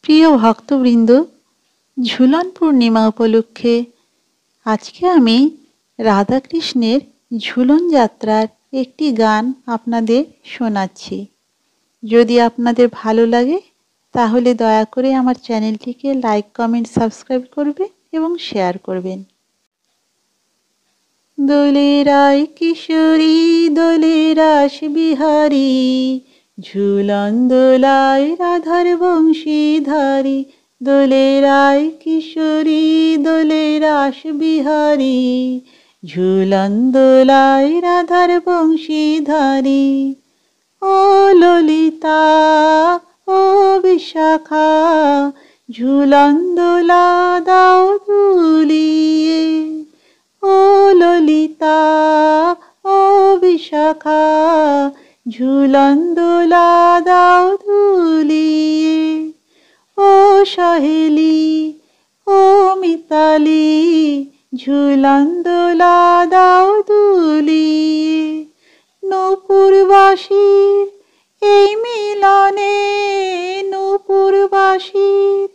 প্রিয় ভক্তবৃন্দ, ঝুলন পূর্ণিমা উপলক্ষে আজকে আমি রাধাকৃষ্ণের ঝুলন যাত্রার একটি গান আপনাদের শোনাচ্ছি। যদি আপনাদের ভালো লাগে তাহলে দয়া করে আমার চ্যানেলটিকে লাইক, কমেন্ট, সাবস্ক্রাইব করবেন এবং শেয়ার করবেন। দোলে রায় কিশোরী, দোলে রাস বিহারী, ঝুলন দোলায় রাধার বংশীধারী। দোলে রায় কিশোরী, দোলে রাস বিহারী, ঝুলন দোলায় রাধার বংশীধারী। ও ললিতা, ও বিশাখা, ঝুলন দোলা দাও দুলিয়ে। ও ললিতা, ও বিশাখা, ঝুলন দোলা দাও দুলিয়ে। ও সহেলি, ও মিতালি, ঝুলন দোলা দাও দুলিয়ে। নূপুরবাসীর এই মিলনে, নূপুরবাসীর